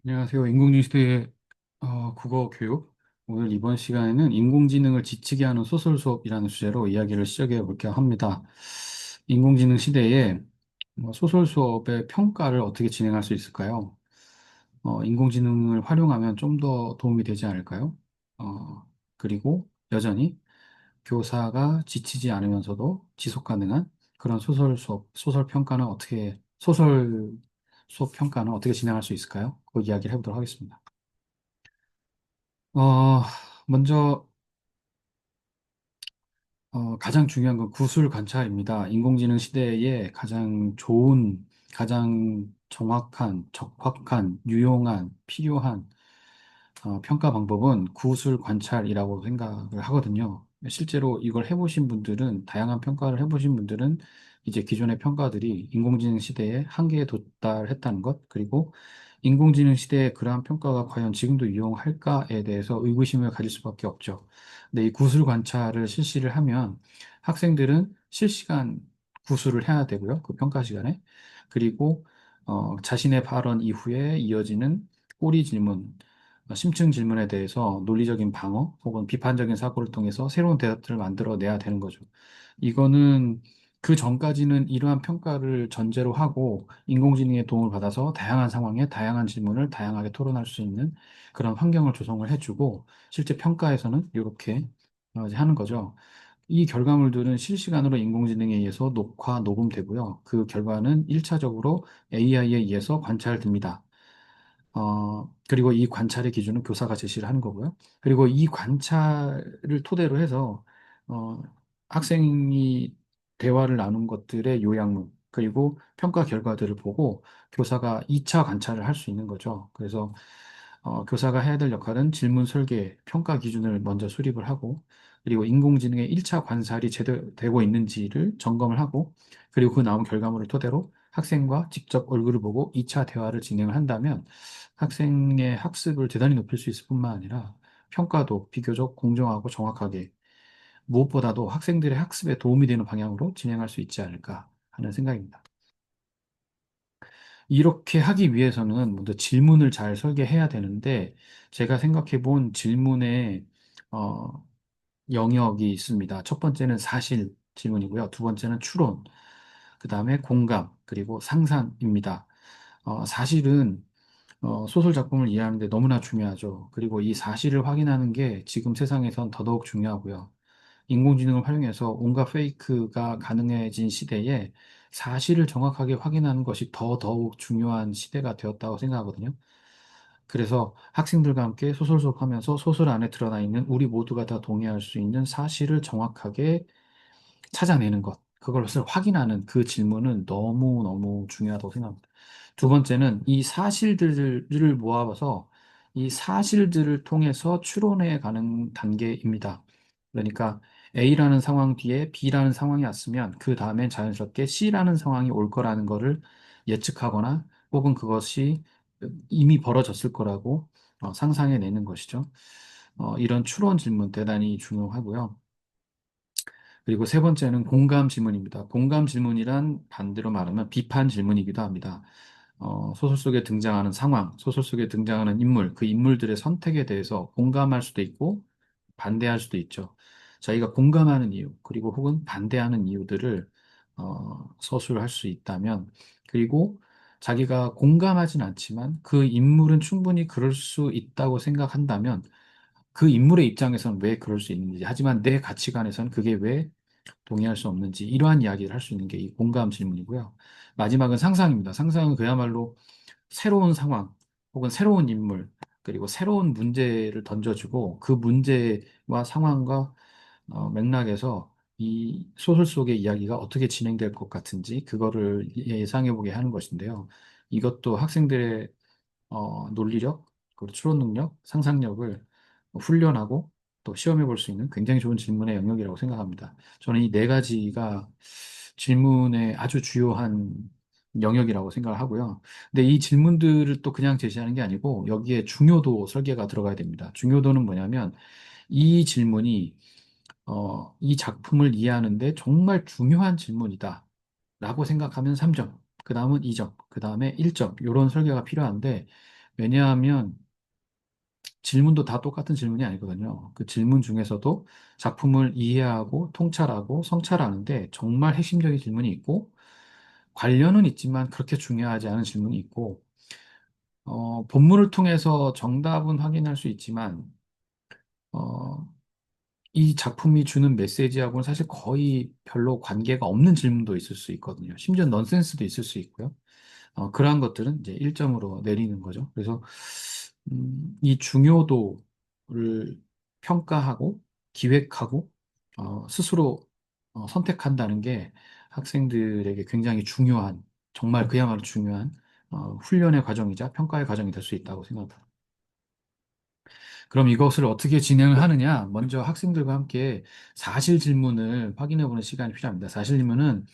안녕하세요. 인공지능 시대의 국어 교육. 오늘 이번 시간에는 인공지능을 지치게 하는 소설 수업이라는 주제로 이야기를 시작해 볼까 합니다. 인공지능 시대에 소설 수업의 평가를 어떻게 진행할 수 있을까요? 인공지능을 활용하면 좀 더 도움이 되지 않을까요? 그리고 여전히 교사가 지치지 않으면서도 지속 가능한 그런 소설 수업, 소설 수업 평가는 어떻게 진행할 수 있을까요? 그 이야기를 해보도록 하겠습니다. 어, 먼저, 가장 중요한 건 구술 관찰입니다. 인공지능 시대에 가장 좋은, 가장 정확한, 적확한, 유용한, 필요한 평가 방법은 구술 관찰이라고 생각을 하거든요. 실제로 이걸 해보신 분들은, 다양한 평가를 해보신 분들은 이제 기존의 평가들이 인공지능 시대에 한계에 도달했다는 것, 그리고 인공지능 시대에 그러한 평가가 과연 지금도 유용할까에 대해서 의구심을 가질 수밖에 없죠. 근데 이 구술 관찰을 실시를 하면 학생들은 실시간 구술을 해야 되고요. 그 평가 시간에. 그리고 자신의 발언 이후에 이어지는 꼬리 질문, 심층 질문에 대해서 논리적인 방어 혹은 비판적인 사고를 통해서 새로운 대답들을 만들어내야 되는 거죠. 이거는 그 전까지는 이러한 평가를 전제로 하고 인공지능의 도움을 받아서 다양한 상황에 다양한 질문을 다양하게 토론할 수 있는 그런 환경을 조성을 해주고 실제 평가에서는 이렇게 이제 하는 거죠. 이 결과물들은 실시간으로 인공지능에 의해서 녹화, 녹음되고요. 그 결과는 1차적으로 AI에 의해서 관찰됩니다. 그리고 이 관찰의 기준은 교사가 제시를 하는 거고요. 그리고 이 관찰을 토대로 해서, 어, 학생이 대화를 나눈 것들의 요약문, 그리고 평가 결과들을 보고 교사가 2차 관찰을 할 수 있는 거죠. 그래서, 교사가 해야 될 역할은 질문 설계, 평가 기준을 먼저 수립을 하고, 그리고 인공지능의 1차 관찰이 제대로 되고 있는지를 점검을 하고, 그리고 그 나온 결과물을 토대로 학생과 직접 얼굴을 보고 2차 대화를 진행을 한다면 학생의 학습을 대단히 높일 수 있을 뿐만 아니라 평가도 비교적 공정하고 정확하게 무엇보다도 학생들의 학습에 도움이 되는 방향으로 진행할 수 있지 않을까 하는 생각입니다. 이렇게 하기 위해서는 먼저 질문을 잘 설계해야 되는데 제가 생각해 본 질문의 어, 영역이 있습니다. 첫 번째는 사실 질문이고요. 두 번째는 추론, 그 다음에 공감, 그리고 상상입니다. 사실은 소설 작품을 이해하는데 너무나 중요하죠. 그리고 이 사실을 확인하는 게 지금 세상에선 더더욱 중요하고요. 인공지능을 활용해서 온갖 페이크가 가능해진 시대에 사실을 정확하게 확인하는 것이 더더욱 중요한 시대가 되었다고 생각하거든요. 그래서 학생들과 함께 소설 수업하면서 소설 안에 드러나 있는 우리 모두가 다 동의할 수 있는 사실을 정확하게 찾아내는 것, 그것을 확인하는 그 질문은 너무너무 중요하다고 생각합니다. 두 번째는 이 사실들을 모아서 이 사실들을 통해서 추론해 가는 단계입니다. 그러니까 A라는 상황 뒤에 B라는 상황이 왔으면 그 다음엔 자연스럽게 C라는 상황이 올 거라는 거를 예측하거나 혹은 그것이 이미 벌어졌을 거라고 상상해내는 것이죠. 이런 추론 질문 대단히 중요하고요. 그리고 세 번째는 공감 질문입니다. 공감 질문이란 반대로 말하면 비판 질문이기도 합니다. 소설 속에 등장하는 상황, 소설 속에 등장하는 인물, 그 인물들의 선택에 대해서 공감할 수도 있고 반대할 수도 있죠. 자기가 공감하는 이유, 그리고 혹은 반대하는 이유들을 서술할 수 있다면, 그리고 자기가 공감하진 않지만 그 인물은 충분히 그럴 수 있다고 생각한다면 그 인물의 입장에서는 왜 그럴 수 있는지, 하지만 내 가치관에서는 그게 왜 동의할 수 없는지, 이러한 이야기를 할 수 있는 게 이 공감 질문이고요. 마지막은 상상입니다. 상상은 그야말로 새로운 상황 혹은 새로운 인물 그리고 새로운 문제를 던져주고 그 문제와 상황과 맥락에서 이 소설 속의 이야기가 어떻게 진행될 것 같은지 그거를 예상해 보게 하는 것인데요. 이것도 학생들의 논리력, 그리고 추론 능력, 상상력을 훈련하고 또 시험해 볼 수 있는 굉장히 좋은 질문의 영역이라고 생각합니다. 저는 이 네 가지가 질문의 아주 주요한 영역이라고 생각을 하고요. 근데 이 질문들을 또 그냥 제시하는 게 아니고 여기에 중요도 설계가 들어가야 됩니다. 중요도는 뭐냐면 이 질문이 이 작품을 이해하는데 정말 중요한 질문이다. 라고 생각하면 3점, 그 다음은 2점, 그 다음에 1점, 이런 설계가 필요한데 왜냐하면 질문도 다 똑같은 질문이 아니거든요. 그 질문 중에서도 작품을 이해하고 통찰하고 성찰하는데 정말 핵심적인 질문이 있고 관련은 있지만 그렇게 중요하지 않은 질문이 있고 본문을 통해서 정답은 확인할 수 있지만 어, 이 작품이 주는 메시지하고는 사실 거의 별로 관계가 없는 질문도 있을 수 있거든요. 심지어 넌센스도 있을 수 있고요. 그러한 것들은 이제 1점으로 내리는 거죠. 그래서 이 중요도를 평가하고 기획하고 스스로 선택한다는 게 학생들에게 굉장히 중요한, 정말 그야말로 중요한 훈련의 과정이자 평가의 과정이 될 수 있다고 생각합니다. 그럼 이것을 어떻게 진행을 하느냐? 먼저 학생들과 함께 사실 질문을 확인해 보는 시간이 필요합니다. 사실 질문은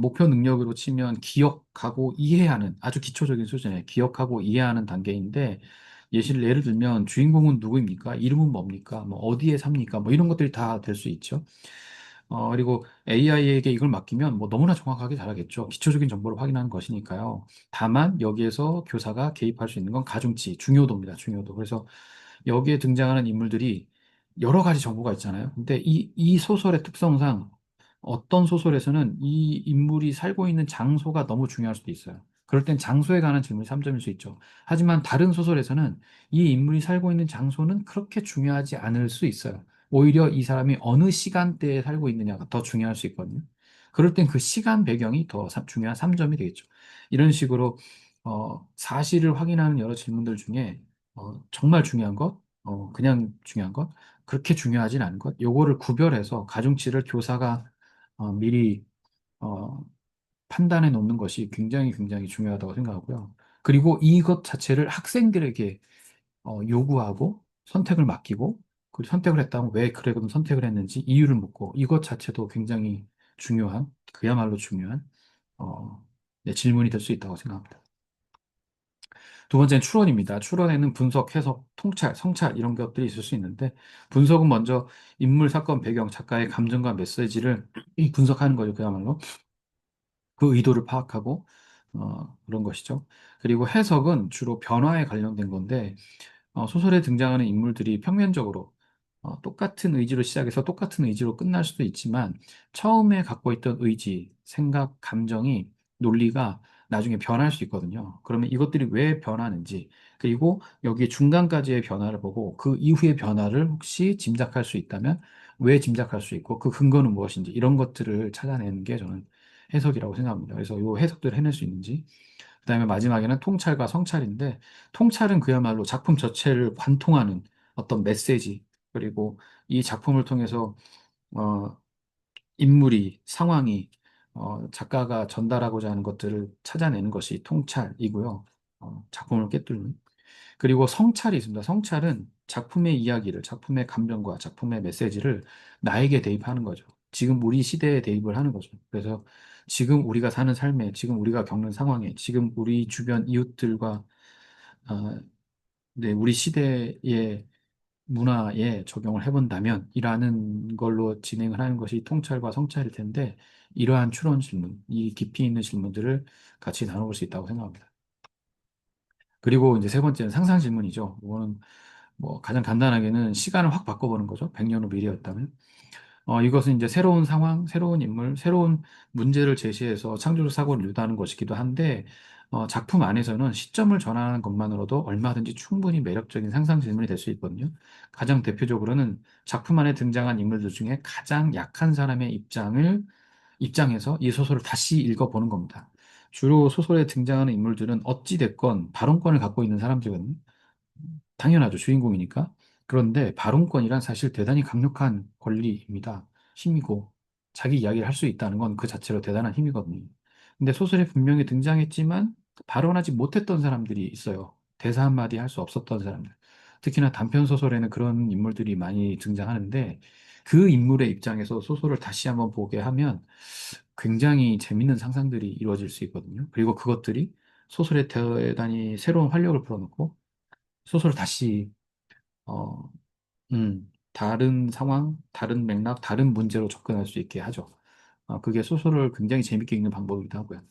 목표 능력으로 치면 기억하고 이해하는 아주 기초적인 수준의 기억하고 이해하는 단계인데 예를 들면 주인공은 누구입니까? 이름은 뭡니까? 뭐 어디에 삽니까? 뭐 이런 것들이 다 될 수 있죠. 그리고 AI에게 이걸 맡기면 뭐 너무나 정확하게 잘하겠죠. 기초적인 정보를 확인하는 것이니까요. 다만 여기에서 교사가 개입할 수 있는 건 가중치, 중요도입니다. 중요도. 그래서 여기에 등장하는 인물들이 여러 가지 정보가 있잖아요. 근데 이 소설의 특성상 어떤 소설에서는 이 인물이 살고 있는 장소가 너무 중요할 수도 있어요. 그럴 땐 장소에 관한 질문이 3점일 수 있죠. 하지만 다른 소설에서는 이 인물이 살고 있는 장소는 그렇게 중요하지 않을 수 있어요. 오히려 이 사람이 어느 시간대에 살고 있느냐가 더 중요할 수 있거든요. 그럴 땐 그 시간 배경이 더 중요한 3점이 되겠죠. 이런 식으로 사실을 확인하는 여러 질문들 중에 정말 중요한 것, 그냥 중요한 것, 그렇게 중요하진 않은 것, 요거를 구별해서 가중치를 교사가 미리 어, 판단해 놓는 것이 굉장히 굉장히 중요하다고 생각하고요. 그리고 이것 자체를 학생들에게 요구하고 선택을 맡기고 그리고 선택을 했다면 왜 그래 그럼 선택을 했는지 이유를 묻고 이것 자체도 굉장히 중요한 그야말로 중요한 네, 질문이 될 수 있다고 생각합니다. 두 번째는 추론입니다. 추론에는 분석, 해석, 통찰, 성찰 이런 것들이 있을 수 있는데 분석은 먼저 인물, 사건, 배경, 작가의 감정과 메시지를 이 분석하는 거죠. 그야말로 그 의도를 파악하고 그런 것이죠. 그리고 해석은 주로 변화에 관련된 건데 소설에 등장하는 인물들이 평면적으로 똑같은 의지로 시작해서 똑같은 의지로 끝날 수도 있지만 처음에 갖고 있던 의지, 생각, 감정이 논리가 나중에 변할 수 있거든요. 그러면 이것들이 왜 변하는지 그리고 여기 중간까지의 변화를 보고 그 이후의 변화를 혹시 짐작할 수 있다면 왜 짐작할 수 있고 그 근거는 무엇인지 이런 것들을 찾아내는 게 저는 해석이라고 생각합니다. 그래서 이 해석들을 해낼 수 있는지 그다음에 마지막에는 통찰과 성찰인데 통찰은 그야말로 작품 전체를 관통하는 어떤 메시지 그리고 이 작품을 통해서 어, 인물이 상황이 작가가 전달하고자 하는 것들을 찾아내는 것이 통찰이고요. 작품을 꿰뚫는 그리고 성찰이 있습니다. 성찰은 작품의 이야기를 작품의 감정과 작품의 메시지를 나에게 대입하는 거죠. 지금 우리 시대에 대입을 하는 거죠. 그래서 지금 우리가 사는 삶에, 지금 우리가 겪는 상황에, 지금 우리 주변 이웃들과 네, 우리 시대의 문화에 적용을 해본다면 이라는 걸로 진행을 하는 것이 통찰과 성찰일 텐데 이러한 추론 질문, 이 깊이 있는 질문들을 같이 나눠볼 수 있다고 생각합니다. 그리고 이제 세 번째는 상상 질문이죠. 이거는 뭐 가장 간단하게는 시간을 확 바꿔보는 거죠. 100년 후 미래였다면. 이것은 이제 새로운 상황, 새로운 인물, 새로운 문제를 제시해서 창조적 사고를 유도하는 것이기도 한데, 작품 안에서는 시점을 전환하는 것만으로도 얼마든지 충분히 매력적인 상상 질문이 될 수 있거든요. 가장 대표적으로는 작품 안에 등장한 인물들 중에 가장 약한 사람의 입장에서 이 소설을 다시 읽어보는 겁니다. 주로 소설에 등장하는 인물들은 어찌됐건 발언권을 갖고 있는 사람들은 당연하죠. 주인공이니까. 그런데 발언권이란 사실 대단히 강력한 권리입니다. 힘이고 자기 이야기를 할 수 있다는 건 그 자체로 대단한 힘이거든요. 근데 소설에 분명히 등장했지만 발언하지 못했던 사람들이 있어요. 대사 한마디 할 수 없었던 사람들. 특히나 단편 소설에는 그런 인물들이 많이 등장하는데 그 인물의 입장에서 소설을 다시 한번 보게 하면 굉장히 재밌는 상상들이 이루어질 수 있거든요. 그리고 그것들이 소설에 대단히 새로운 활력을 불어넣고 소설을 다시 다른 상황, 다른 맥락, 다른 문제로 접근할 수 있게 하죠. 그게 소설을 굉장히 재밌게 읽는 방법이기도 하고요.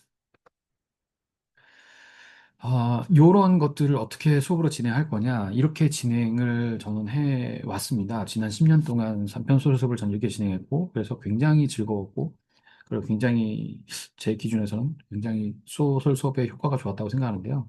요런 것들을 어떻게 수업으로 진행할 거냐, 이렇게 진행을 저는 해 왔습니다. 지난 10년 동안 3편 수업을 전 이렇게 진행했고, 그래서 굉장히 즐거웠고, 그리고 굉장히 제 기준에서는 굉장히 소설 수업에 효과가 좋았다고 생각하는데요.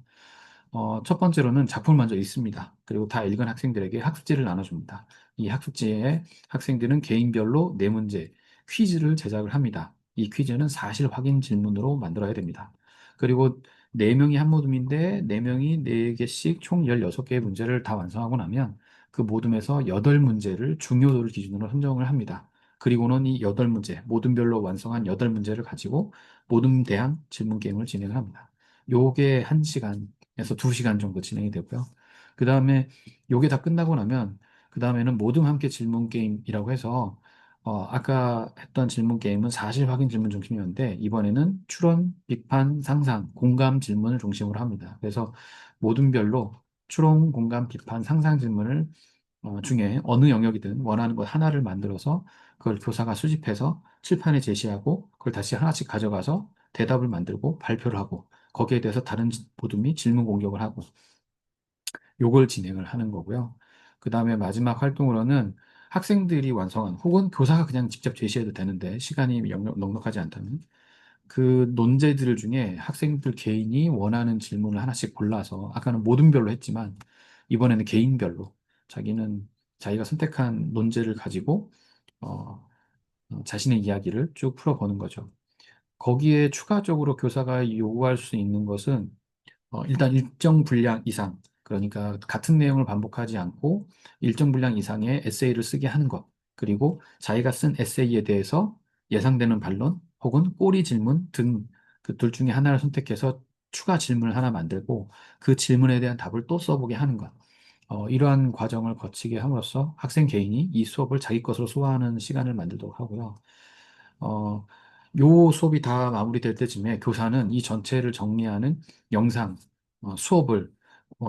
첫 번째로는 작품을 먼저 읽습니다. 그리고 다 읽은 학생들에게 학습지를 나눠줍니다. 이 학습지에 학생들은 개인별로 네 문제, 퀴즈를 제작을 합니다. 이 퀴즈는 사실 확인 질문으로 만들어야 됩니다. 그리고 네명이 한 모둠인데 네명이 네개씩총 16개의 문제를 다 완성하고 나면 그 모둠에서 8문제를 중요도를 기준으로 선정을 합니다. 그리고는 이 8문제, 모둠별로 완성한 8문제를 가지고 모둠 대항 질문 게임을 진행을 합니다. 요게 1시간에서 2시간 정도 진행이 되고요. 그 다음에 요게 다 끝나고 나면 그 다음에는 모둠 함께 질문 게임이라고 해서 아까 했던 질문 게임은 사실 확인 질문 중심이었는데 이번에는 추론, 비판, 상상, 공감 질문을 중심으로 합니다. 그래서 모둠별로 추론, 공감, 비판, 상상 질문을 중에 어느 영역이든 원하는 것 하나를 만들어서 그걸 교사가 수집해서 칠판에 제시하고 그걸 다시 하나씩 가져가서 대답을 만들고 발표를 하고 거기에 대해서 다른 모둠이 질문 공격을 하고 요걸 진행을 하는 거고요. 그 다음에 마지막 활동으로는 학생들이 완성한 혹은 교사가 그냥 직접 제시해도 되는데 시간이 넉넉하지 않다면 그 논제들 중에 학생들 개인이 원하는 질문을 하나씩 골라서 아까는 모둠별로 했지만 이번에는 개인별로 자기는 자기가 선택한 논제를 가지고 어, 자신의 이야기를 쭉 풀어보는 거죠. 거기에 추가적으로 교사가 요구할 수 있는 것은 일단 일정 분량 이상, 그러니까 같은 내용을 반복하지 않고 일정 분량 이상의 에세이를 쓰게 하는 것, 그리고 자기가 쓴 에세이에 대해서 예상되는 반론 혹은 꼬리 질문 등 그 둘 중에 하나를 선택해서 추가 질문을 하나 만들고 그 질문에 대한 답을 또 써보게 하는 것. 이러한 과정을 거치게 함으로써 학생 개인이 이 수업을 자기 것으로 소화하는 시간을 만들도록 하고요. 어, 요 수업이 다 마무리될 때쯤에 교사는 이 전체를 정리하는 영상, 수업을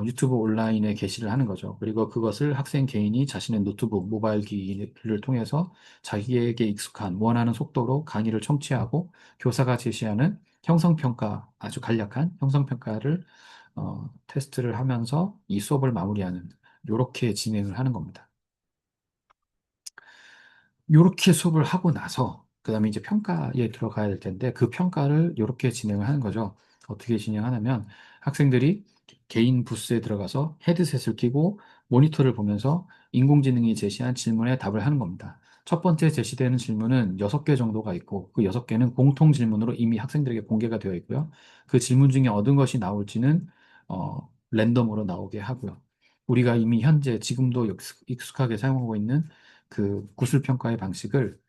유튜브 온라인에 게시를 하는 거죠. 그리고 그것을 학생 개인이 자신의 노트북, 모바일 기기를 통해서 자기에게 익숙한 원하는 속도로 강의를 청취하고 교사가 제시하는 형성평가, 아주 간략한 형성평가를 테스트를 하면서 이 수업을 마무리하는, 이렇게 진행을 하는 겁니다. 요렇게 수업을 하고 나서 그다음에 이제 평가에 들어가야 될 텐데 그 평가를 요렇게 진행을 하는 거죠. 어떻게 진행하냐면 학생들이 개인 부스에 들어가서 헤드셋을 끼고 모니터를 보면서 인공지능이 제시한 질문에 답을 하는 겁니다. 첫 번째 제시되는 질문은 6개 정도가 있고 그 6개는 공통 질문으로 이미 학생들에게 공개가 되어 있고요. 그 질문 중에 얻은 것이 나올지는 랜덤으로 나오게 하고요. 우리가 이미 현재 지금도 익숙하게 사용하고 있는 그 구술 평가의 방식을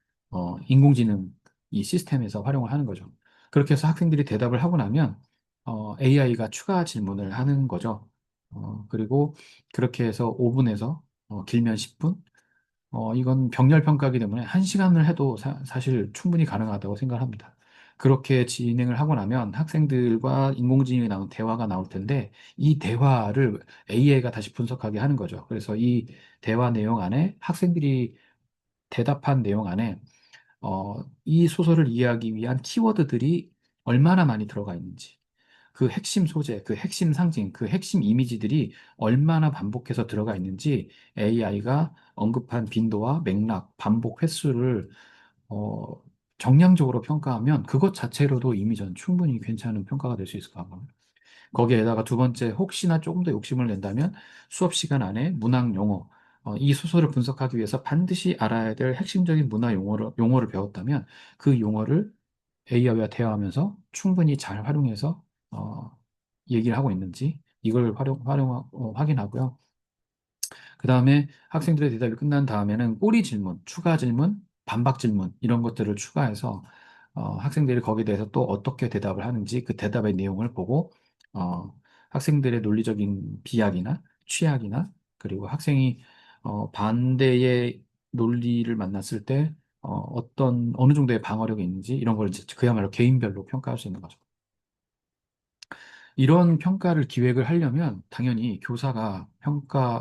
인공지능 이 시스템에서 활용을 하는 거죠. 그렇게 해서 학생들이 대답을 하고 나면 AI가 추가 질문을 하는 거죠. 그리고 그렇게 해서 5분에서 길면 10분. 이건 병렬 평가이기 때문에 1시간을 해도 사실 충분히 가능하다고 생각합니다. 그렇게 진행을 하고 나면 학생들과 인공지능이 나온 대화가 나올 텐데 이 대화를 AI가 다시 분석하게 하는 거죠. 그래서 이 대화 내용 안에 학생들이 대답한 내용 안에 이 소설을 이해하기 위한 키워드들이 얼마나 많이 들어가 있는지, 그 핵심 소재, 그 핵심 상징, 그 핵심 이미지들이 얼마나 반복해서 들어가 있는지 AI가 언급한 빈도와 맥락, 반복 횟수를 어, 정량적으로 평가하면 그것 자체로도 이미 전 충분히 괜찮은 평가가 될 수 있을 것 같아요. 거기에다가 두 번째, 혹시나 조금 더 욕심을 낸다면 수업 시간 안에 문학 용어, 이 소설을 분석하기 위해서 반드시 알아야 될 핵심적인 문화 용어를 배웠다면 그 용어를 AI와 대화하면서 충분히 잘 활용해서 얘기를 하고 있는지 이걸 확인하고요. 그 다음에 학생들의 대답이 끝난 다음에는 꼬리 질문, 추가 질문, 반박 질문 이런 것들을 추가해서 학생들이 거기에 대해서 또 어떻게 대답을 하는지 그 대답의 내용을 보고 학생들의 논리적인 비약이나 취약이나 그리고 학생이 반대의 논리를 만났을 때 어떤 어느 정도의 방어력이 있는지 이런 걸 이제 그야말로 개인별로 평가할 수 있는 거죠. 이런 평가를 기획을 하려면 당연히 교사가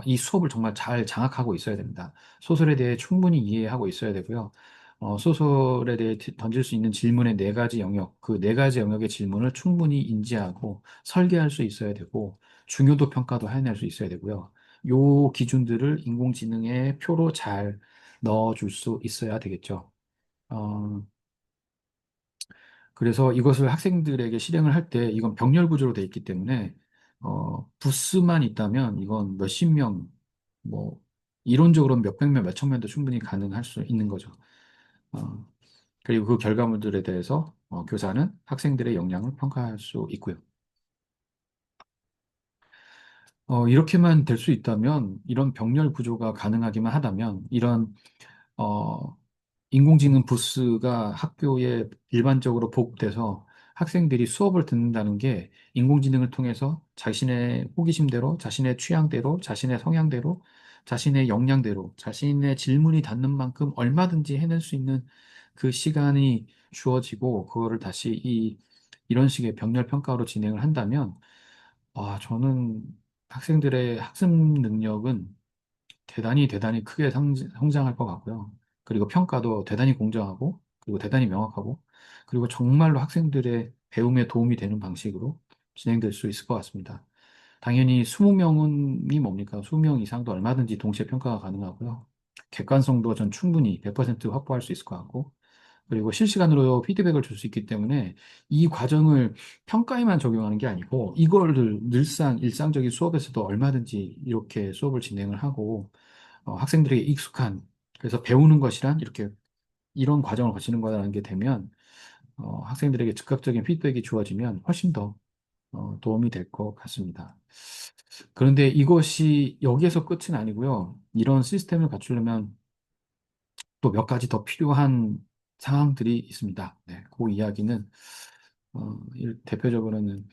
이 수업을 정말 잘 장악하고 있어야 됩니다. 소설에 대해 충분히 이해하고 있어야 되고요. 소설에 대해 던질 수 있는 질문의 네 가지 영역, 그 네 가지 영역의 질문을 충분히 인지하고 설계할 수 있어야 되고, 중요도 평가도 해낼 수 있어야 되고요. 요 기준들을 인공지능의 표로 잘 넣어줄 수 있어야 되겠죠. 어, 그래서 이것을 학생들에게 실행을 할 때 이건 병렬 구조로 돼 있기 때문에 부스만 있다면 이건 몇십 명, 뭐 이론적으로 몇백 명, 몇천 명도 충분히 가능할 수 있는 거죠. 어, 그리고 그 결과물들에 대해서 교사는 학생들의 역량을 평가할 수 있고요. 이렇게만 될 수 있다면 이런 병렬 구조가 가능하기만 하다면 이런 어, 인공지능 부스가 학교에 일반적으로 보급돼서 학생들이 수업을 듣는다는 게 인공지능을 통해서 자신의 호기심대로, 자신의 취향대로, 자신의 성향대로, 자신의 역량대로, 자신의 질문이 닿는 만큼 얼마든지 해낼 수 있는 그 시간이 주어지고, 그거를 다시 이런 식의 병렬 평가로 진행을 한다면, 저는 학생들의 학습 능력은 대단히 대단히 크게 성장할 것 같고요. 그리고 평가도 대단히 공정하고, 그리고 대단히 명확하고, 그리고 정말로 학생들의 배움에 도움이 되는 방식으로 진행될 수 있을 것 같습니다. 당연히 20명이 뭡니까? 20명 이상도 얼마든지 동시에 평가가 가능하고요. 객관성도 전 충분히 100% 확보할 수 있을 것 같고, 그리고 실시간으로 피드백을 줄 수 있기 때문에 이 과정을 평가에만 적용하는 게 아니고 이거를 늘상 일상적인 수업에서도 얼마든지 이렇게 수업을 진행을 하고 학생들에게 익숙한 그래서 배우는 것이란 이렇게 이런 과정을 거치는 거라는 게 되면 학생들에게 즉각적인 피드백이 주어지면 훨씬 더 도움이 될 것 같습니다. 그런데 이것이 여기에서 끝은 아니고요. 이런 시스템을 갖추려면 또 몇 가지 더 필요한 상황들이 있습니다. 네, 그 이야기는 대표적으로는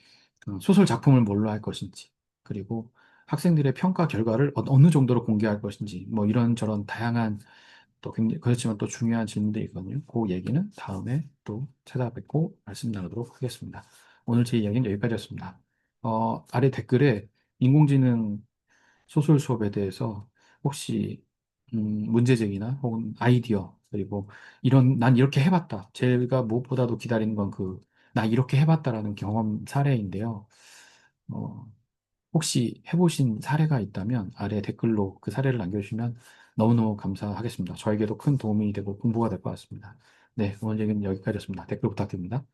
소설 작품을 뭘로 할 것인지, 그리고 학생들의 평가 결과를 어느 정도로 공개할 것인지, 뭐 이런저런 다양한 또 굉장히 그렇지만 또 중요한 질문들이 있거든요. 그 얘기는 다음에 또 찾아뵙고 말씀 나누도록 하겠습니다. 오늘 제 이야기는 여기까지였습니다. 아래 댓글에 인공지능 소설 수업에 대해서 혹시 문제제기나 혹은 아이디어 그리고 이런 난 이렇게 해봤다. 제가 무엇보다도 기다리는 건 나 이렇게 해봤다라는 경험 사례인데요. 어, 혹시 해보신 사례가 있다면 아래 댓글로 그 사례를 남겨주시면 너무너무 감사하겠습니다. 저에게도 큰 도움이 되고 공부가 될 것 같습니다. 네, 오늘 얘기는 여기까지였습니다. 댓글 부탁드립니다.